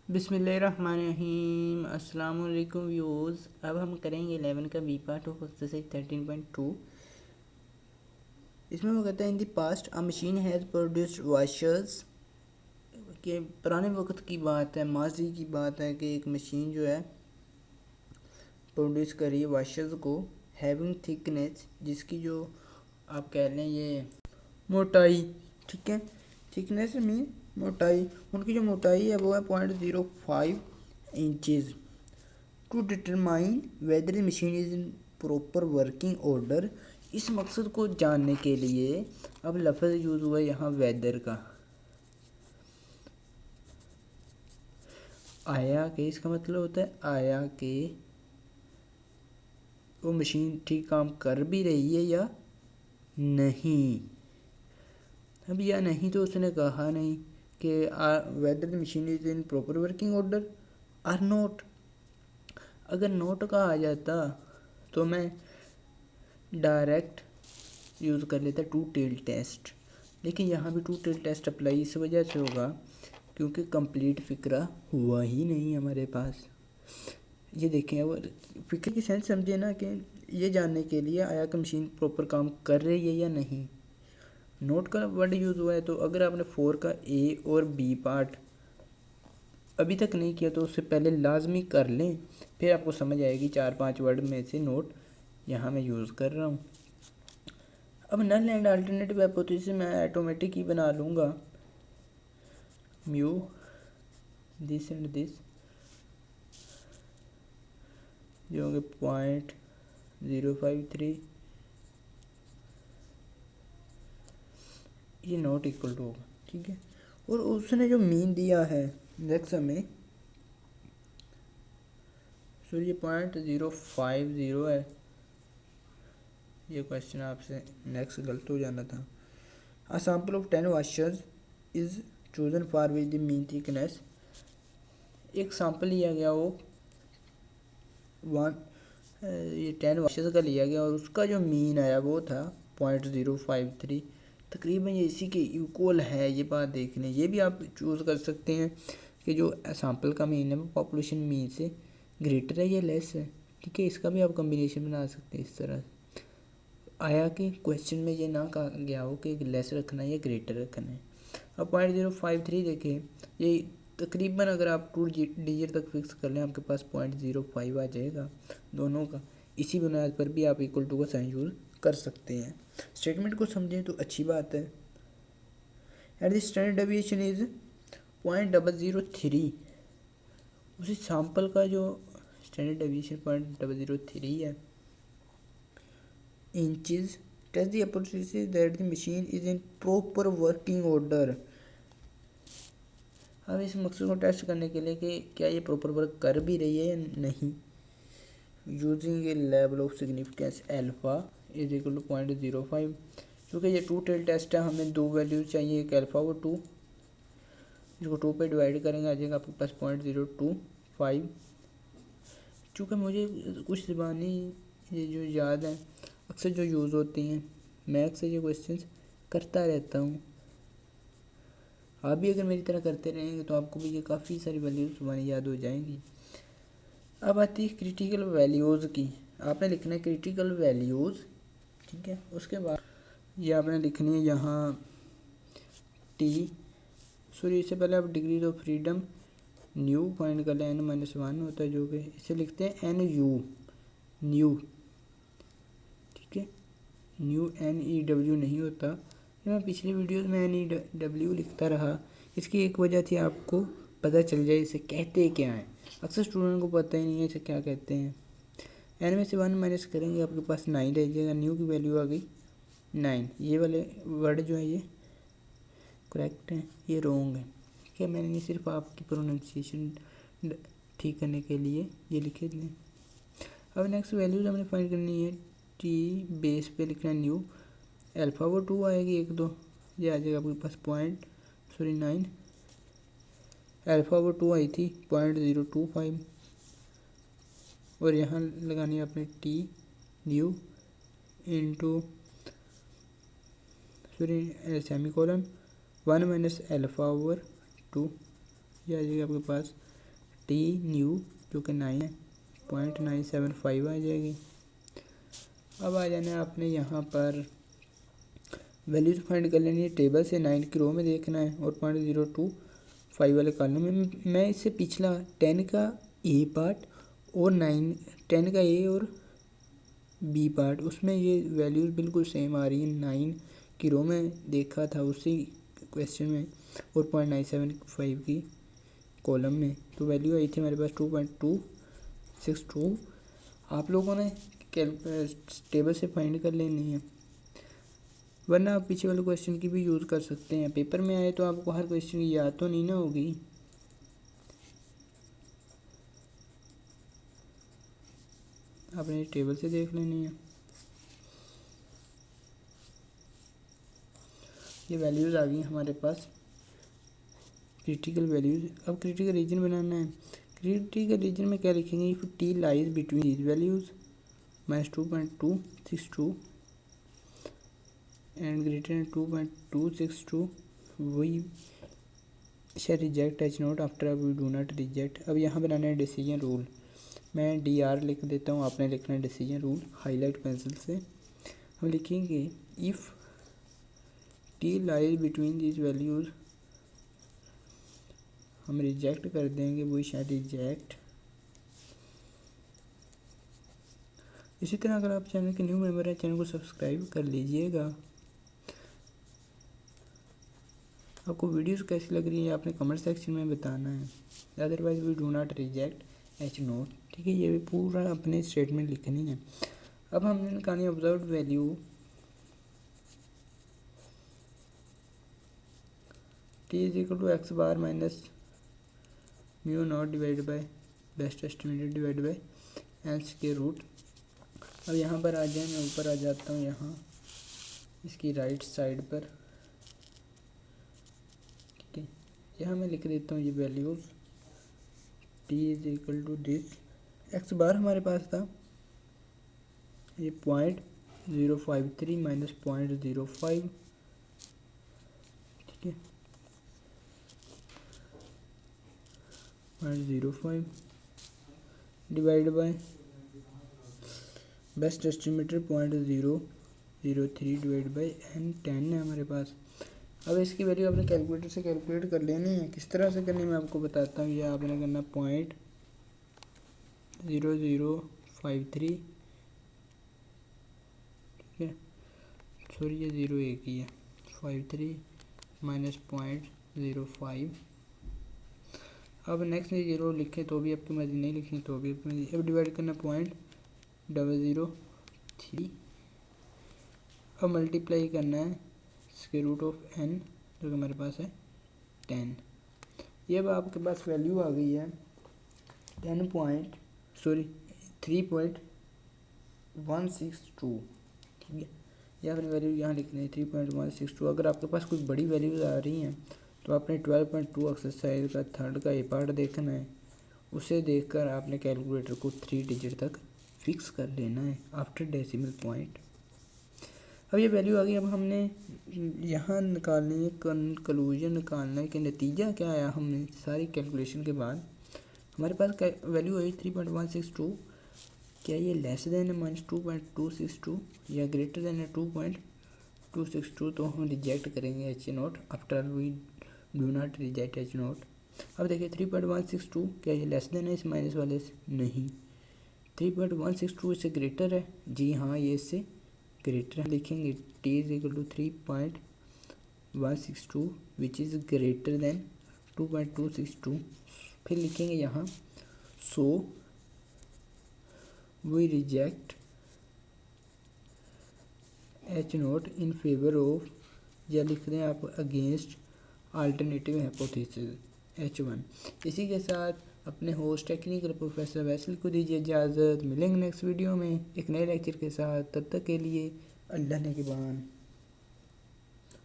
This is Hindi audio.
बिस्मिल्लाहिर्रहमानिर्रहीम। अस्सलाम वालेकुम व्यूअर्स। अब हम करेंगे 11 का बी पार्ट ऑफ एक्सरसाइज 13.2। इसमें वो कहता है in the past a machine has produced washers. कि पुराने वक्त की बात है, माजी की बात है कि एक मशीन जो है प्रोड्यूस करी वॉशर्स को, हैविंग थिकनेस, जिसकी जो आप कह लें ये मोटाई, ठीक है, थिकनेस मीन मोटाई, उनकी जो मोटाई है वो है 0.05 inches. To determine whether the machine is in proper working order. इस मकसद को जानने के लिए अब लफ्ज़ यूज़ हुआ है यहाँ वेदर का। आया के इसका मतलब होता है आया के वो मशीन ठीक काम कर भी रही है या नहीं। अब या नहीं तो उसने कहा नहीं कि whether the machine is in proper working order or not. अगर नोट का आ जाता तो मैं डायरेक्ट यूज़ कर लेता टू टेल टेस्ट, लेकिन यहाँ भी टू टेल टेस्ट अप्लाई इस वजह से होगा क्योंकि कंप्लीट फ़िक्रा हुआ ही नहीं हमारे पास। ये देखें, और फ़िक्र की सेंस समझे ना कि ये जानने के लिए आया कि मशीन प्रॉपर काम कर रही है या नहीं। नोट का वर्ड यूज़ हुआ है, तो अगर आपने 4 का ए और बी पार्ट अभी तक नहीं किया तो उससे पहले लाजमी कर लें, फिर आपको समझ आएगी 4-5 वर्ड में से नोट यहाँ मैं यूज़ कर रहा हूँ। अब नल एंड अल्टरनेटिव हाइपोथेसिस मैं ऑटोमेटिक ही बना लूँगा, म्यू दिस एंड दिस जो होंगे 0.053, ये नॉट इक्वल टू होगा, ठीक है। और उसने जो मीन दिया है नेक्स्ट में, सॉरी ये 0.050 है, ये क्वेश्चन आपसे नेक्स्ट गलत हो जाना था। A sample of 10 washers is chosen for with the mean thickness. एक सैंपल लिया गया वो ये 10 वॉशर्स का लिया गया और उसका जो मीन आया वो था 0.053। तकरीबन ये इसी के इक्वल है, ये बात देख लें। ये भी आप चूज़ कर सकते हैं कि जो सैंपल का मीन है वो पॉपुलेशन मीन से ग्रेटर है या लेस है, ठीक है। इसका भी आप कम्बिनेशन बना सकते हैं इस तरह। आया कि क्वेश्चन में ये ना कहा गया हो कि लेस रखना है या ग्रेटर रखना है। अब 0.053 देखें, ये तकरीबन अगर आप 2 डिजिट तक फिक्स कर लें आपके पास 0.05 आ जाएगा दोनों का। इसी बुनियाद पर भी आप इक्वल टू का साइन यूज़ कर सकते हैं। स्टेटमेंट को समझें तो अच्छी बात है। At the standard deviation is 0.003। उसी सैंपल का जो स्टैंडर्ड डेविएशन 0.003 है inches. Test the hypothesis that the machine is in proper working order. अब इस मकसद को टेस्ट करने के लिए कि क्या ये प्रॉपर वर्क कर भी रही है या नहीं, using a level of significance alpha is equal to 0.05। क्योंकि ये टू टेल टेस्ट है, हमें दो वैल्यूज चाहिए, एक अल्फ़ा और 2। इसको 2 पे डिवाइड करेंगे आ जाएगा आपके पास 0.025। चूँकि मुझे कुछ ज़बानी ये जो याद है अक्सर जो यूज़ होती हैं, मैं अक्सर ये क्वेश्चंस करता रहता हूँ। आप भी अगर मेरी तरह करते रहेंगे तो आपको भी ये काफ़ी सारी वैल्यूज़ ज़बानी याद हो जाएंगी। अब आती है क्रिटिकल वैल्यूज़ की। आपने लिखना है क्रिटिकल वैल्यूज़, ठीक है। उसके बाद ये आपने लिखनी है यहाँ टी, सॉरी इससे पहले आप degrees of freedom new find कर लें, n-1 होता है जो कि इसे लिखते हैं एन यू, न्यू, ठीक है। न्यू NEW नहीं होता, ये मैं पिछली वीडियोस में NEW लिखता रहा। इसकी एक वजह थी आपको पता चल जाए इसे कहते क्या हैं। अक्सर स्टूडेंट को पता ही नहीं है इसे क्या कहते हैं। n में से 1 माइनस करेंगे आपके पास 9 रह जाएगा, न्यू की वैल्यू आ गई 9। ये वाले वर्ड जो है ये करेक्ट है, ये रॉन्ग है, ठीक है। मैंने सिर्फ आपकी प्रोनाउंसिएशन ठीक करने के लिए ये लिखे थे। अब नेक्स्ट वैल्यूज हमने फाइंड करनी है। टी बेस पे लिखना है न्यू, अल्फ़ा वो 2 आएगी 1-2, ये आ जाएगा आपके पास 9। अल्फ़ा वो 2 आई थी 0.025 और यहाँ लगानी है अपने T new into sorry semi colon 1 minus alpha over 2, ये आ जाएगा आपके पास टी न्यू जो कि 9 है 0.975 आ जाएगी। अब आ जाना है आपने यहाँ पर वैल्यूज फाइंड कर लेनी है, टेबल से 9 की रो में देखना है और 0.025 वाले कॉलम में। मैं इससे पिछला 10 का ए पार्ट और 10 का ए और बी पार्ट, उसमें ये वैल्यूज बिल्कुल सेम आ रही है। 9 की रो में देखा था उसी क्वेश्चन में और 0.975 की कॉलम में, तो वैल्यू आई थी हमारे पास 2.262। आप लोगों ने टेबल से फाइंड कर लेनी है, वरना आप पीछे वाले क्वेश्चन की भी यूज़ कर सकते हैं। पेपर में आए तो आपको हर क्वेश्चन की याद तो नहीं ना होगी। आपने टेबल से देख लेनी है। ये वैल्यूज़ आ गई हमारे पास, क्रिटिकल वैल्यूज़। अब क्रिटिकल रीजन बनाना है। क्रिटिकल रीजन में क्या लिखेंगे, if T lies between these values -2.262 and greater than 2.262 we shall reject H naught after we do not reject. अब यहाँ बनाना है डिसीजन रूल। मैं DR लिख देता हूँ, आपने लिखना है डिसीजन रूल हाईलाइट पेंसिल से। हम लिखेंगे if T lies between these values, हम रिजेक्ट कर देंगे वी शैल रिजेक्ट। इसी तरह अगर आप चैनल के न्यू मेंबर हैं, चैनल को सब्सक्राइब कर लीजिएगा। आपको वीडियोस कैसी लग रही है आपने कमेंट सेक्शन में बताना है। Otherwise we do not reject H naught. ठीक है, ये भी पूरा अपने स्टेटमेंट लिखनी है। अब हमने निकाली observed value T is equal to X bar minus mu naught divide by best estimated divide by N square root. अब यहाँ पर आ जाए, मैं ऊपर आ जाता हूँ यहाँ इसकी राइट साइड पर। ठीक है, यहाँ मैं लिख देता हूँ ये values T is equal to this. X bar हमारे पास था ये 0.053 माइनस 0.05। ठीक है, 0.05 divide by best estimated 0.003 divide by n 10 है हमारे पास। अब इसकी वैल्यू आपने कैलकुलेटर से कैलकुलेट कर लेनी है। किस तरह से करनी मैं आपको बताता हूँ। ये आपने करना 0.0053, ठीक है, सॉरी ये 0 एक ही है, 53 माइनस 0.05। अब नेक्स्ट 0 लिखें तो भी आपकी मर्जी, नहीं लिखें तो भी आपकी मर्जी। अब डिवाइड करना 0.003। अब मल्टीप्लाई करना है स्क्वायर रूट ऑफ n जो कि हमारे पास है 10। ये अब आपके पास वैल्यू आ गई है 3.162। ठीक है, ये आपने वैल्यू यहाँ लिखनी है 3.162। अगर आपके पास कुछ बड़ी वैल्यूज आ रही हैं तो आपने 12.2 एक्सरसाइज का थर्ड का ए पार्ट देखना है। उसे देखकर आपने कैलकुलेटर को 3 डिजिट तक फिक्स कर लेना है आफ्टर डेसिमल पॉइंट। अब ये वैल्यू आ गई। अब हमने यहाँ निकालनी है, कंक्लूजन निकालना है कि नतीजा क्या आया। हमने सारी कैलकुलेशन के बाद हमारे पास वैल्यू आई 3.162। क्या ये लेस देन है -2.262 या ग्रेटर देन है 2.262, तो हम रिजेक्ट करेंगे H naught after we do not reject H naught. अब देखिए 3.162 क्या ये लेस देन है इस माइनस वाले से, नहीं। 3.162 इससे ग्रेटर है, जी हाँ ये इससे ग्रेटर है। लिखेंगे t is equal to 3.162 which is greater than 2.262। फिर लिखेंगे यहाँ so we reject H naught in favour of, या लिख दें आप अगेंस्ट अल्टरनेटिव हाइपोथेसिस H1। इसी के साथ अपने होस्ट टेक्निकल प्रोफेसर वैसल को दीजिए इजाज़त। मिलेंगे नेक्स्ट वीडियो में एक नए लेक्चर के साथ। तब तक के लिए अल्लाह ने के बान।